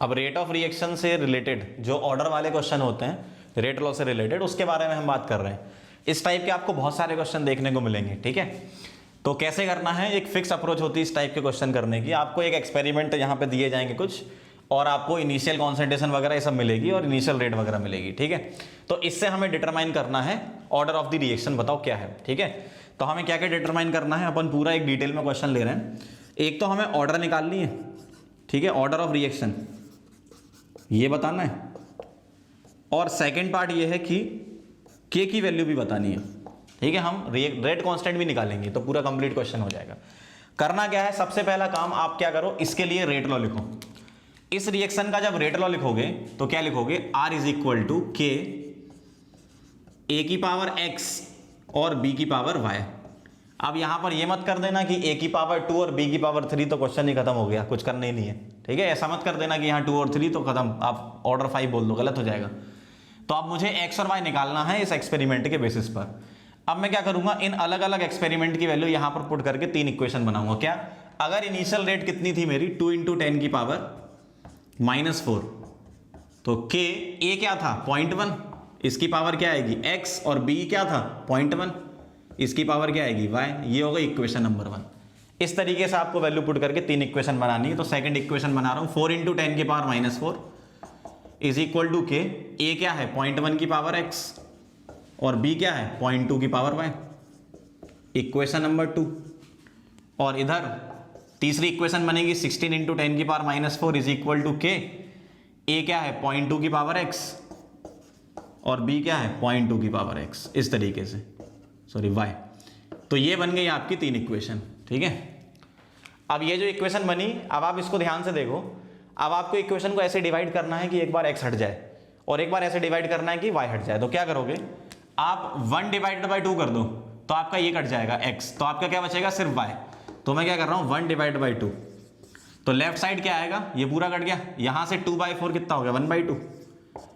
अब rate of reaction से related जो ऑर्डर वाले क्वेश्चन होते हैं रेट लॉ से रिलेटेड, उसके बारे में हम बात कर रहे हैं। इस टाइप के आपको बहुत सारे क्वेश्चन देखने को मिलेंगे, ठीक है। तो कैसे करना है, एक फिक्स अप्रोच होती है इस टाइप के क्वेश्चन करने की। आपको एक एक्सपेरिमेंट यहाँ पे दिए जाएंगे कुछ, और आपको इनिशियल कॉन्सेंट्रेशन वगैरह ये सब मिलेगी और इनिशियल रेट वगैरह मिलेगी, ठीक है। तो इससे हमें डिटरमाइन करना है ऑर्डर ऑफ द रिएक्शन, बताओ क्या है, ठीक है। तो हमें क्या क्या डिटरमाइन करना है, अपन पूरा एक डिटेल में क्वेश्चन ले रहे हैं। एक तो हमें ऑर्डर निकालनी है, ठीक है, ऑर्डर ऑफ रिएक्शन ये बताना है, और सेकेंड पार्ट ये है कि के की वैल्यू भी बतानी है, ठीक है। हम रेट कांस्टेंट भी निकालेंगे तो पूरा कंप्लीट क्वेश्चन हो जाएगा। करना क्या है, सबसे पहला काम आप क्या करो, इसके लिए रेट लॉ लिखो। इस रिएक्शन का जब रेट लॉ लिखोगे तो क्या लिखोगे, R इज इक्वल टू के ए की पावर x और b की पावर y। अब यहां पर ये मत कर देना कि a की पावर 2 और b की पावर 3, तो क्वेश्चन ही खत्म हो गया, कुछ करना ही नहीं है, ठीक है। ऐसा मत कर देना कि यहाँ 2 और 3 तो खत्म, आप ऑर्डर 5 बोल दो, गलत हो जाएगा। तो अब मुझे x और y निकालना है इस एक्सपेरिमेंट के बेसिस पर। अब मैं क्या करूंगा, इन अलग अलग एक्सपेरिमेंट की वैल्यू यहां पर पुट करके 3 इक्वेशन बनाऊंगा। क्या, अगर इनिशियल रेट कितनी थी मेरी, 2 × 10 की पावर -4, तो k a क्या था 0.1, इसकी पावर क्या आएगी x, और b क्या था 0.1, इसकी पावर क्या आएगी y। ये होगा इक्वेशन नंबर 1। इस तरीके से आपको वैल्यू पुट करके 3 इक्वेशन बनानी है। तो सेकंड इक्वेशन बना रहा हूं, 4 × 10 की पावर -4 इज इक्वल टू के, a क्या है 0.1 की पावर x और b क्या है 0.2 की पावर y, इक्वेशन नंबर 2। और इधर तीसरी इक्वेशन बनेगी 16 × 10 की पावर -4 इज इक्वल टू के, a क्या है 0.2 की पावर x और b क्या है 0.2 की पावर x, इस तरीके से, सॉरी y। तो ये बन गई आपकी 3 इक्वेशन, ठीक है। अब ये जो इक्वेशन बनी, अब आप इसको ध्यान से देखो। अब आपको इक्वेशन को ऐसे डिवाइड करना है कि एक बार x हट जाए और एक बार ऐसे डिवाइड करना है कि y हट जाए। तो क्या करोगे, आप 1 / 2 कर दो तो आपका ये कट जाएगा x, तो आपका क्या बचेगा सिर्फ y। तो मैं क्या कर रहा हूं 1 / 2, तो लेफ्ट साइड क्या आएगा, ये पूरा कट गया, यहां से 2/4 कितना हो गया 1/2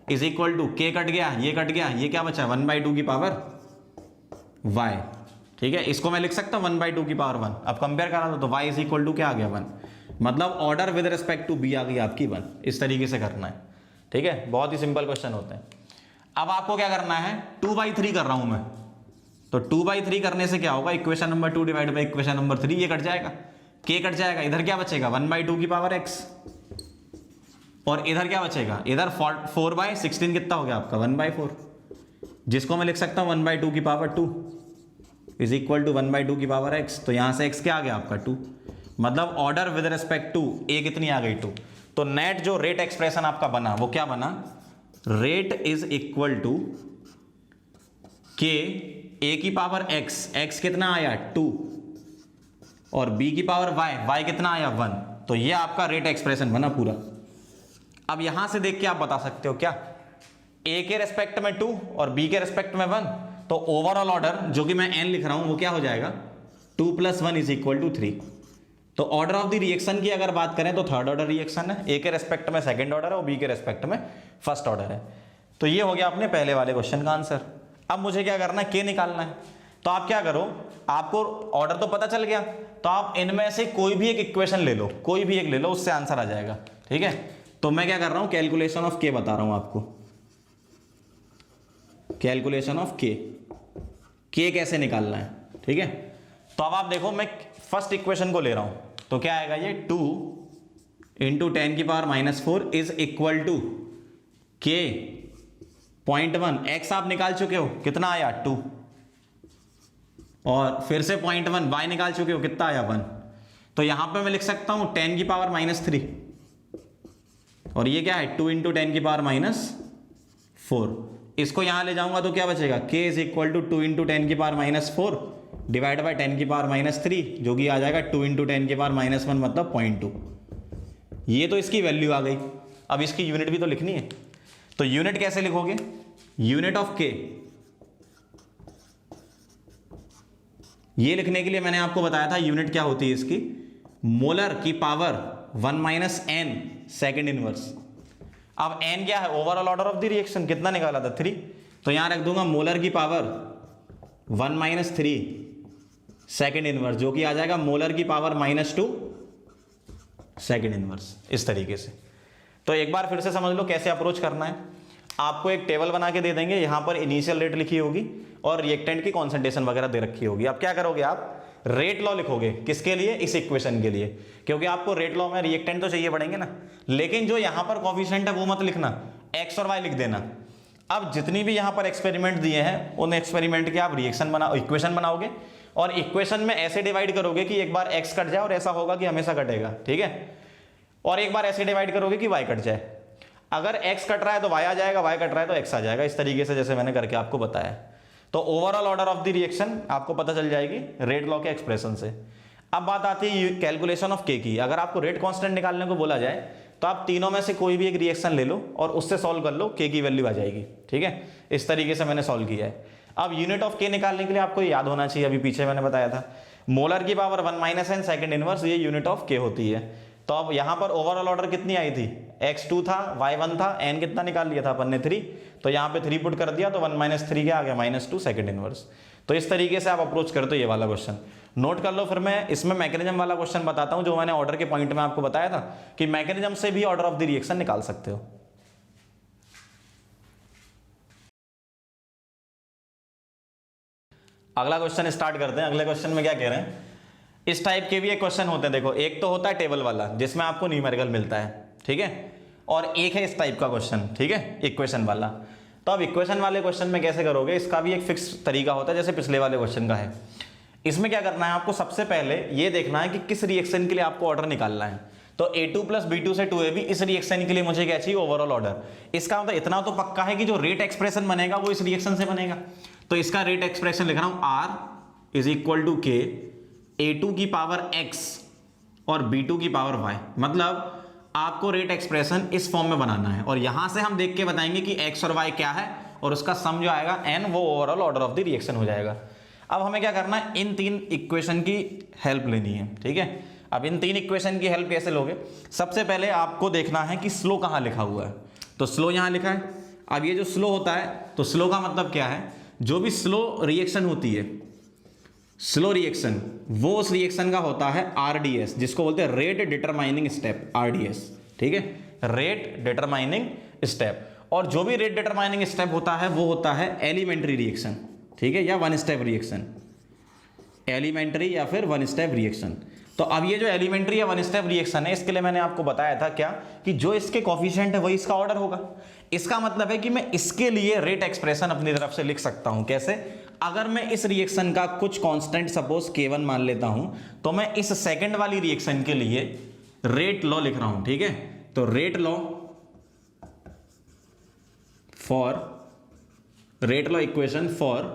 इज इक्वल टू के कट गया, ये कट गया, ये क्या बचा 1/2 की पावर y, ठीक है। इसको मैं लिख सकता हूं 1/2 की पावर 1। अब कंपेयर करा दो तो y इज इक्वल टू क्या आ गया 1, मतलब order with respect to b आ गई आपकी 1। इस तरीके से करना है, ठीक है। बहुत ही सिंपल क्वेश्चन होते हैं। अब आपको क्या करना है, 2/3 कर रहा हूं मैं, तो 2/3 करने से क्या होगा, equation number 2 divide by equation number 3, ये कट जाएगा, k कट जाएगा, इधर क्या बचेगा 1/2 की पावर x, और इधर क्या बचेगा, इधर 4/16 कितना हो गया आपका 1/4, जिसको मैं लिख सकता हूं 1/2 की पावर 2 इज इक्वल टू 1/2 की पावर x। तो यहां से x क्या आ गया आपका 2, मतलब order with respect to a कितनी आ गई 2। तो नेट जो रेट एक्सप्रेशन आपका बना वो क्या बना, रेट इज इक्वल टू के a की पावर x, x कितना आया 2, और b की पावर y, y कितना आया 1। तो ये आपका रेट एक्सप्रेशन बना पूरा। अब यहां से देख के आप बता सकते हो क्या, a के रेस्पेक्ट में 2 और b के रेस्पेक्ट में 1, तो ओवरऑल ऑर्डर जो कि मैं n लिख रहा हूं वो क्या हो जाएगा 2 + 1 इज इक्वल टू 3। तो ऑर्डर ऑफ द रिएक्शन की अगर बात करें तो थर्ड ऑर्डर रिएक्शन है, a के रेस्पेक्ट में सेकंड ऑर्डर है और b के रेस्पेक्ट में फर्स्ट ऑर्डर है। तो ये हो गया अपने पहले वाले क्वेश्चन का आंसर। अब मुझे क्या करना है, k निकालना है। तो आप क्या करो, आपको ऑर्डर तो पता चल गया, तो आप इनमें से कोई भी एक इक्वेशन ले लो, कोई भी एक ले लो, उससे आंसर आ जाएगा, ठीक है। तो मैं क्या कर रहा हूं, कैलकुलेशन ऑफ k बता रहा हूं आपको, कैलकुलेशन ऑफ k कैसे निकालना है, ठीक है। तो अब आप देखो, मैं फर्स्ट इक्वेशन को ले रहा हूं, तो क्या आएगा ये 2 × 10 की power -4 is equal to k 0.1, x आप निकाल चुके हो, कितना आया 2, और फिर से 0.1 y निकाल चुके हो, कितना आया 1। तो यहां पे मैं लिख सकता हूं 10 की पावर -3, और ये क्या है 2 × 10 की पावर -4। इसको यहां ले जाऊंगा तो क्या बचेगा, k इज इक्वल टू 2 × 10 की पावर -4 डिवाइड बाई 10 की पावर -3, जो कि आ जाएगा 2 × 10 की पावर -1, मतलब 0.2। ये तो इसकी वैल्यू आ गई। अब इसकी यूनिट भी तो लिखनी है, तो यूनिट कैसे लिखोगे, यूनिट ऑफ k, ये लिखने के लिए मैंने आपको बताया था यूनिट क्या होती है इसकी, मोलर की पावर 1 - n सेकेंड इनवर्स। अब n क्या है, overall order of the reaction, कितना निकाला था 3, तो यहां रख दूंगा मोलर की पावर 1 - 3 सेकेंड इनवर्स, जो कि आ जाएगा मोलर की पावर -2 सेकेंड इनवर्स, इस तरीके से। तो एक बार फिर से समझ लो कैसे अप्रोच करना है। आपको एक टेबल बना के दे देंगे, यहां पर इनिशियल रेट लिखी होगी और रिएक्टेंट की कॉन्सेंट्रेशन वगैरह दे रखी होगी। अब क्या करोगे आप, रेट लॉ लिखोगे। किसके लिए, इस इक्वेशन के लिए, क्योंकि आपको रेट लॉ में रिएक्टेंट तो चाहिए पड़ेंगे ना। लेकिन जो यहां पर कोफिशिएंट है वो मत लिखना, एक्स और वाई लिख देना। अब जितनी भी यहां पर एक्सपेरिमेंट दिए हैं उन एक्सपेरिमेंट के आप रिएक्शन बनाओ, इक्वेशन बनाओगे और इक्वेशन में ऐसे डिवाइड करोगे कि एक बार एक्स कट जाए और ऐसा होगा कि हमेशा कटेगा, ठीक है। और एक बार ऐसे डिवाइड करोगे कि वाई कट जाए। अगर एक्स कट रहा है तो वाई आ जाएगा, वाई कट रहा है तो एक्स आ जाएगा, इस तरीके से जैसे मैंने करके आपको बताया। तो overall order of the reaction आपको पता चल जाएगी रेट लॉ के एक्सप्रेशन से। अब बात आती है कैलकुलेशन ऑफ के की। अगर आपको रेट कांस्टेंट निकालने को बोला जाए तो आप तीनों में से कोई भी एक रिएक्शन ले लो और उससे सॉल्व कर लो, के की वैल्यू आ जाएगी, ठीक है। इस तरीके से मैंने सॉल्व किया है। अब यूनिट ऑफ के निकालने के लिए आपको याद होना चाहिए, अभी पीछे मैंने बताया था मोलर की पावर 1 - n सेकंड इनवर्स, ये यूनिट ऑफ के होती है। तो अब यहां पर ओवरऑल ऑर्डर कितनी आई थी, x2 था, y1 था, n कितना निकाल लिया था अपन ने 3, तो यहां पे 3 पुट कर दिया तो 1 - 3 क्या आ गया, -2 सेकंड इनवर्स। तो इस तरीके से आप अप्रोच करते हो ये वाला क्वेश्चन। नोट कर लो। फिर मैं इसमें मैकेनिज्म वाला क्वेश्चन बताता हूं जो मैंने ऑर्डर के पॉइंट में आपको बताया था कि मैकेनिज्म से भी ऑर्डर ऑफ द रिएक्शन निकाल सकते हो। अगला क्वेश्चन स्टार्ट करते हैं। अगले क्वेश्चन में क्या कह रहे हैं, इस टाइप के भी एक क्वेश्चन होते हैं। देखो, एक तो होता है टेबल वाला जिसमें आपको न्यूमेरिकल मिलता है, ठीक है, और एक है इस टाइप का क्वेश्चन, ठीक है, इक्वेशन वाला। तो अब इक्वेशन वाले क्वेश्चन में कैसे करोगे, इसका भी एक फिक्स तरीका होता है जैसे पिछले वाले क्वेश्चन का है। इसमें क्या करना है, आपको सबसे पहले ये देखना है कि किस रिएक्शन के लिए आपको ऑर्डर निकालना है। तो A2 + B2 से 2AB, इस रिएक्शन के लिए मुझे क्या चाहिए, ओवरऑल ऑर्डर। इसका मतलब इतना तो पक्का है कि जो रेट एक्सप्रेशन बनेगा वो इस रिएक्शन से बनेगा। तो इसका रेट एक्सप्रेशन लिख रहा हूं, R = K A2 की पावर x और B2 की पावर y। मतलब आपको रेट एक्सप्रेशन इस फॉर्म में बनाना है और यहां से हम देख के बताएंगे कि x और y क्या है और उसका सम जो आएगा n, वो overall order of the reaction हो जाएगा। अब हमें क्या करना है, इन तीन इक्वेशन की हेल्प लेनी है, ठीक है। अब इन तीन इक्वेशन की हेल्प कैसे लोगे, सबसे पहले आपको देखना है कि स्लो कहां लिखा हुआ है। तो स्लो यहां लिखा है। अब ये जो स्लो होता है, तो स्लो का मतलब क्या है, जो भी स्लो रिएक्शन होती है, स्लो रिएक्शन, वो उस रिएक्शन का होता है RDS, जिसको बोलते हैं रेट डिटरमाइनिंग स्टेप, RDS, ठीक है, रेट डिटरमाइनिंग स्टेप। और जो भी रेट डिटरमाइनिंग स्टेप होता है वो होता है एलिमेंट्री रिएक्शन, ठीक है, या वन स्टेप रिएक्शन, एलिमेंट्री या फिर वन स्टेप रिएक्शन। तो अब ये जो एलिमेंट्री या वन स्टेप रिएक्शन है, इसके लिए मैंने आपको बताया था क्या, कि जो इसके कोफिशिएंट है वही इसका ऑर्डर होगा। इसका मतलब है कि मैं इसके लिए रेट एक्सप्रेशन अपनी तरफ से लिख सकता हूं। कैसे, अगर मैं इस रिएक्शन का कुछ कांस्टेंट सपोज K1 मान लेता हूं, तो मैं इस सेकंड वाली रिएक्शन के लिए रेट लॉ लिख रहा हूं, ठीक है। तो rate law equation for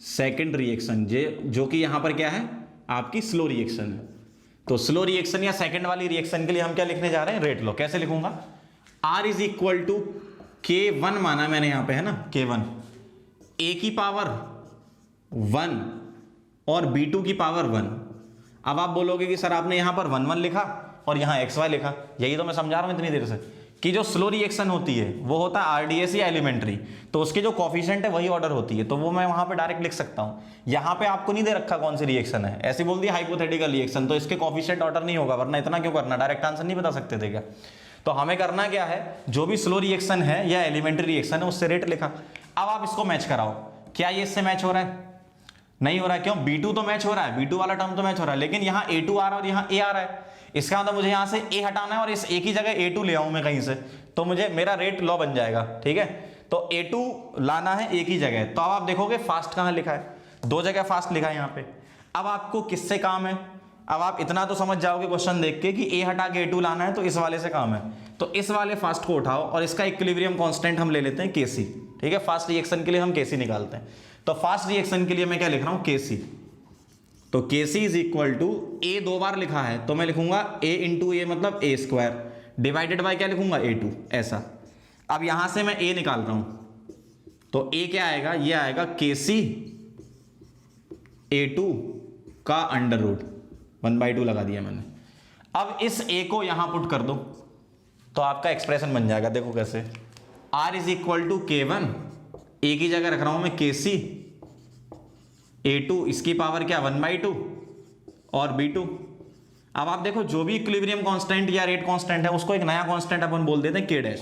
second reaction, जो कि यहां पर क्या है, आपकी स्लो रिएक्शन है। तो स्लो रिएक्शन या सेकंड वाली रिएक्शन के लिए हम क्या लिखने जा रहे हैं, रेट लॉ। कैसे लिखूंगा, R = K1 माना मैंने यहां पे, है ना, K1 A की पावर 1 और B2 की पावर 1। अब आप बोलोगे कि सर आपने यहां पर 1 1 लिखा और यहां XY लिखा। यही तो मैं समझा रहा हूं इतनी देर से कि जो स्लो रिएक्शन होती है वो होता है RDS या एलिमेंट्री, तो उसके जो कोफिशिएंट है वही ऑर्डर होती है। तो वो मैं वहां पे डायरेक्ट लिख सकता हूं। यहां पे आपको नहीं दे रखा कौन सी रिएक्शन है, ऐसे बोल दिया हाइपोथेटिकल रिएक्शन, तो इसके कोफिशिएंट ऑर्डर नहीं होगा, वरना इतना क्यों करना, डायरेक्ट आंसर नहीं बता सकते थे क्या। तो हमें करना क्या है, जो भी स्लो रिएक्शन है या एलिमेंट्री रिएक्शन है उससे रेट लिखा। अब आप इसको मैच कराओ, क्या ये इससे मैच हो रहा है, नहीं हो रहा है। क्यों, B2 तो मैच हो रहा है, B2 वाला टर्म तो मैच हो रहा है, लेकिन यहाँ A2 आ रहा है और यहाँ A आ रहा है। इसका मतलब मुझे यहाँ से A हटाना है और इस A की जगह A2 ले आऊं मैं कहीं से, तो मुझे मेरा रेट लॉ बन जाएगा, ठीक है। तो A2 लाना है A की जगह। तो अब आप देखोगे फास्ट कहाँ लिखा है, दो जगह फास्ट लिखा है यहाँ पे। अब आपको किससे काम है, अब आप इतना तो समझ जाओगे क्वेश्चन देख के कि A हटा के A2 लाना है, तो इस वाले से काम है। तो इस वाले फास्ट को उठाओ और इसका इक्विलिब्रियम कांस्टेंट हम ले लेते हैं Kc, ठीक है। फास्ट रिएक्शन के लिए हम Kc निकालते हैं। तो फास्ट रिएक्शन के लिए मैं क्या लिख रहा हूं, Kc। तो Kc = A दो बार लिखा है तो मैं लिखूंगा A × A मतलब A² डिवाइडेड बाय क्या लिखूंगा, A2, ऐसा। अब यहां से मैं A निकाल रहा हूं, तो A क्या आएगा, ये आएगा Kc A2 का √ 1/2 लगा दिया मैंने। अब इस A को यहां पुट कर दो तो आपका एक्सप्रेशन बन जाएगा। देखो कैसे, R = K1, A की जगह रख रहा हूं मैं Kc A2, इसकी पावर क्या 1/2 और B2। अब आप देखो जो भी इक्विलिब्रियम कांस्टेंट या रेट कांस्टेंट है उसको एक नया कांस्टेंट अपन बोल देते हैं के डैश,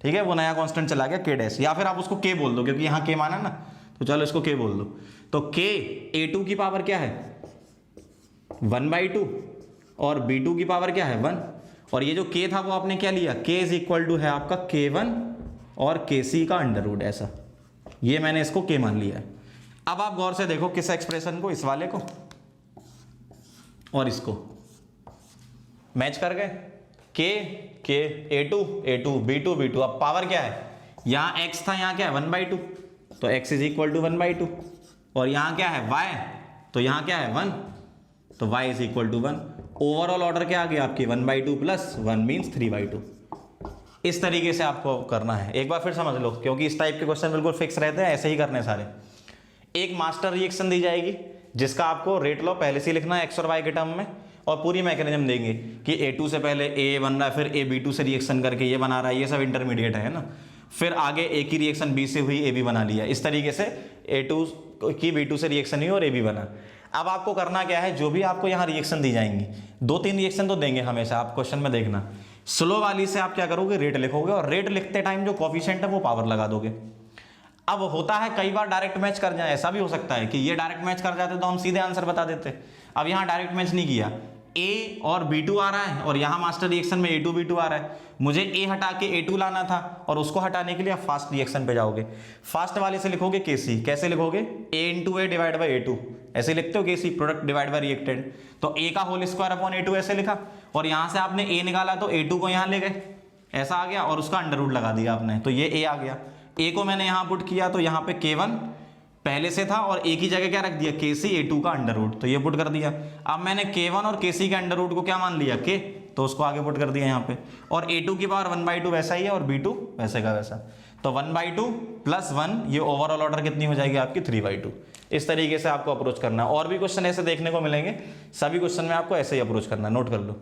ठीक है, वो नया कांस्टेंट चला गया के डैश, या फिर आप उसको के बोल दो क्योंकि यहाँ के माना ना, तो चलो इसको के बोल दो। तो के a2 की पावर क्या है 1/2 और b2 की पावर क्या है 1, और ये जो k था वो आपने क्या लिया, k इज इक्वल टू है आपका k1 और kc का अंडर रूट, ऐसा, ये मैंने इसको k मान लिया है। अब आप गौर से देखो किस एक्सप्रेशन को, इस वाले को और इसको मैच कर गए, k a2 b2 अब पावर क्या है, यहां x था, यहां क्या है 1/2, तो x इज इक्वल टू 1/2, और यहां क्या है y, तो यहां क्या है 1, तो y is equal to 1। Overall order क्या आ गया आपकी 1/2 प्लस 1 मीन्स 3/2। इस तरीके से आपको करना है, एक बार फिर समझ लो क्योंकि इस टाइप के क्वेश्चन बिल्कुल फिक्स रहते हैं, ऐसे ही करने सारे। एक मास्टर रिएक्शन दी जाएगी जिसका आपको रेट लॉ पहले से लिखना है x और y के टर्म में, और पूरी मैकेनिज्म देंगे कि A2 से पहले A बन रहा है, फिर A B2 से रिएक्शन करके ये बना रहा है, ये सब इंटरमीडिएट है ना, फिर आगे A की रिएक्शन B से हुई AB बना लिया, इस तरीके से A2 की B2 से रिएक्शन हुई और AB बना। अब आपको करना क्या है, जो भी आपको यहाँ रिएक्शन दी जाएंगी, 2-3 रिएक्शन तो देंगे हमेशा, आप क्वेश्चन में देखना, स्लो वाली से आप क्या करोगे, रेट लिखोगे, और रेट लिखते टाइम जो कोफिशिएंट है वो पावर लगा दोगे। अब होता है कई बार डायरेक्ट मैच कर जाए, ऐसा भी हो सकता है कि ये डायरेक्ट मैच कर जाते तो हम सीधे आंसर बता देते। अब यहाँ डायरेक्ट मैच नहीं किया, A और B2 आ रहा है और यहाँ मास्टर रिएक्शन में A2 B2 आ रहा है, मुझे A हटा के A2 लाना था, और उसको हटाने के लिए आप फास्ट रिएक्शन पे जाओगे, फास्ट वाले से लिखोगे KC, कैसे लिखोगे A × A divide by A2, ऐसे लिखते हो KC, product divide by reacted, तो A का होल स्क्वायर अपॉन A2 ऐसे लिखा, और यहाँ से आपने A निकाला तो A2 को यहाँ ले गए, ऐसा आ गया, और उसका अंडर रूट लगा दिया आपने, तो ये A आ गया। A को मैंने यहाँ पुट किया तो यहाँ पे K1 पहले से था और A की जगह क्या रख दिया, KC A2 का अंडर रूट, तो ये पुट कर दिया। अब मैंने K1 और KC के अंडर रूट को क्या मान लिया, K, तो उसको आगे पुट कर दिया यहाँ पे, और A2 की पावर 1/2 वैसा ही है और B2 वैसे का वैसा, तो 1/2 प्लस 1, ये ओवरऑल ऑर्डर कितनी हो जाएगी आपकी 3/2। इस तरीके से आपको अप्रोच करना है, और भी क्वेश्चन ऐसे देखने को मिलेंगे, सभी क्वेश्चन में आपको ऐसे ही अप्रोच करना है, नोट कर लो।